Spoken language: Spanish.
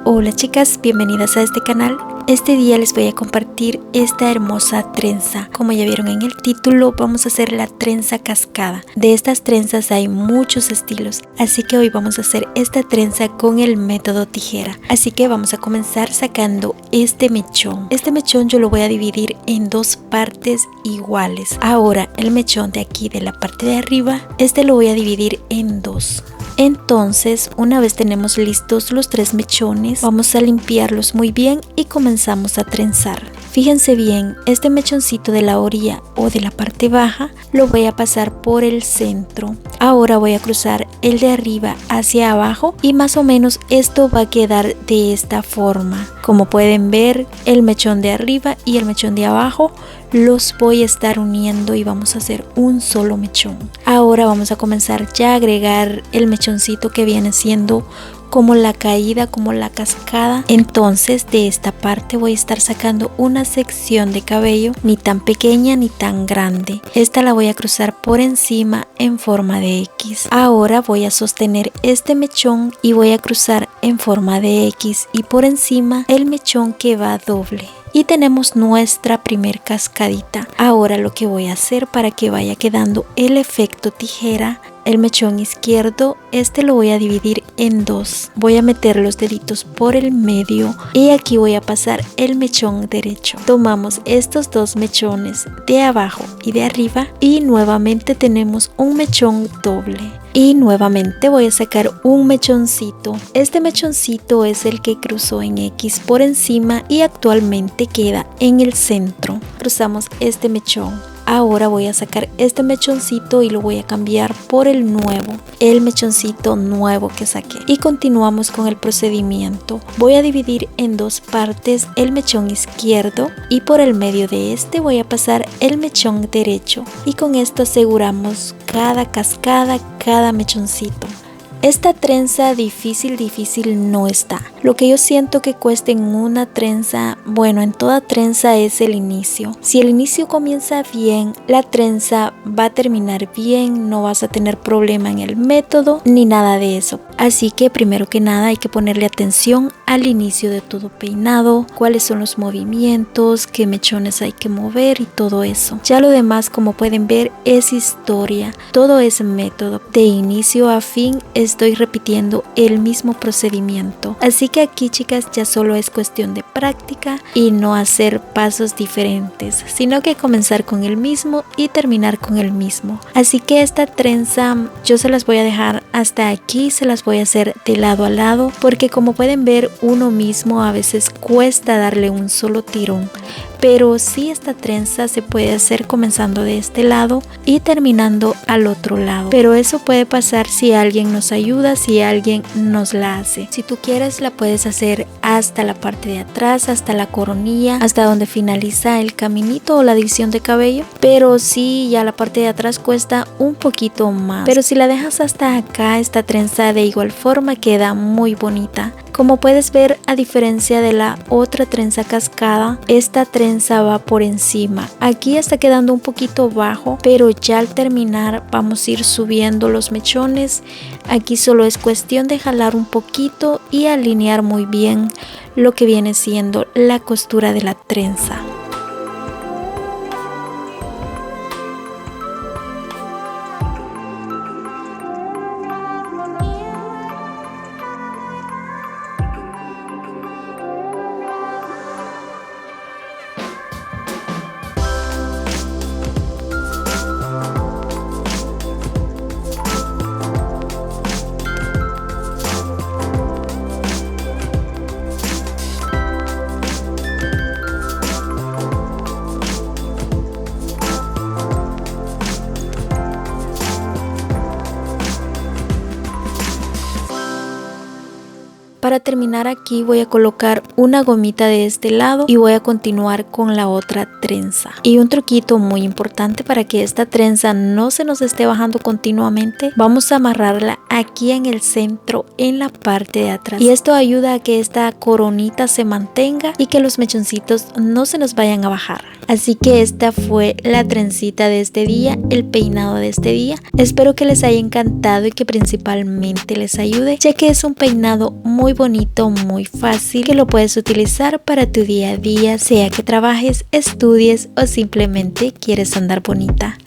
Hola chicas, bienvenidas a este canal. Este día les voy a compartir esta hermosa trenza. Como ya vieron en el título, vamos a hacer la trenza cascada. De estas trenzas hay muchos estilos, así que hoy vamos a hacer esta trenza con el método tijera. Así que vamos a comenzar sacando este mechón. Este mechón yo lo voy a dividir en dos partes iguales. Ahora el mechón de aquí de la parte de arriba, este lo voy a dividir en dos. Entonces, una vez tenemos listos los tres mechones, vamos a limpiarlos muy bien y comenzamos a trenzar. Fíjense bien, este mechoncito de la orilla o de la parte baja lo voy a pasar por el centro. Ahora voy a cruzar el de arriba hacia abajo y más o menos esto va a quedar de esta forma. Como pueden ver, el mechón de arriba y el mechón de abajo los voy a estar uniendo y vamos a hacer un solo mechón. Ahora vamos a comenzar ya a agregar el mechoncito que viene siendo como la caída, como la cascada. Entonces de esta parte voy a estar sacando una sección de cabello, ni tan pequeña ni tan grande. Esta la voy a cruzar por encima en forma de X. Ahora voy a sostener este mechón y voy a cruzar en forma de X y por encima el mechón que va doble. Y tenemos nuestra primer cascadita. Ahora lo que voy a hacer para que vaya quedando el efecto tijera, el mechón izquierdo, este lo voy a dividir en dos. Voy a meter los deditos por el medio y aquí voy a pasar el mechón derecho. Tomamos estos dos mechones de abajo y de arriba y nuevamente tenemos un mechón doble. Y nuevamente voy a sacar un mechoncito. Este mechoncito es el que cruzó en X por encima y actualmente queda en el centro. Cruzamos este mechón. Ahora voy a sacar este mechoncito y lo voy a cambiar por el nuevo, el mechoncito nuevo que saqué. Y continuamos con el procedimiento. Voy a dividir en dos partes el mechón izquierdo y por el medio de este voy a pasar el mechón derecho. Y con esto aseguramos cada cascada, cada mechoncito. Esta trenza difícil no está. Lo que yo siento que cuesta en una trenza, bueno, en toda trenza es el inicio. Si el inicio comienza bien, la trenza va a terminar bien, no vas a tener problema en el método ni nada de eso. Así que primero que nada hay que ponerle atención al inicio de todo peinado, cuáles son los movimientos, qué mechones hay que mover y todo eso. Ya lo demás, como pueden ver, es historia. Todo es método. De inicio a fin estoy repitiendo el mismo procedimiento. Así que aquí, chicas, ya solo es cuestión de práctica y no hacer pasos diferentes, sino que comenzar con el mismo y terminar con el mismo. Así que esta trenza yo se las voy a dejar hasta aquí, se las voy a hacer de lado a lado, porque como pueden ver, uno mismo a veces cuesta darle un solo tirón. Pero sí, esta trenza se puede hacer comenzando de este lado y terminando al otro lado. Pero eso puede pasar si alguien nos ayuda, si alguien nos la hace. Si tú quieres, la puedes hacer hasta la parte de atrás, hasta la coronilla, hasta donde finaliza el caminito o la división de cabello. Pero sí, ya la parte de atrás cuesta un poquito más. Pero si la dejas hasta acá, esta trenza de igual forma queda muy bonita. Como puedes ver, a diferencia de la otra trenza cascada, esta trenza va por encima. Aquí está quedando un poquito bajo, pero ya al terminar vamos a ir subiendo los mechones. Aquí solo es cuestión de jalar un poquito y alinear muy bien lo que viene siendo la costura de la trenza. Para terminar aquí voy a colocar una gomita de este lado y voy a continuar con la otra trenza. Y un truquito muy importante para que esta trenza no se nos esté bajando continuamente, vamos a amarrarla aquí en el centro, en la parte de atrás. Y esto ayuda a que esta coronita se mantenga y que los mechoncitos no se nos vayan a bajar. Así que esta fue la trencita de este día, el peinado de este día. Espero que les haya encantado y que principalmente les ayude, ya que es un peinado muy bonito, muy fácil, que lo puedes utilizar para tu día a día, sea que trabajes, estudies o simplemente quieres andar bonita.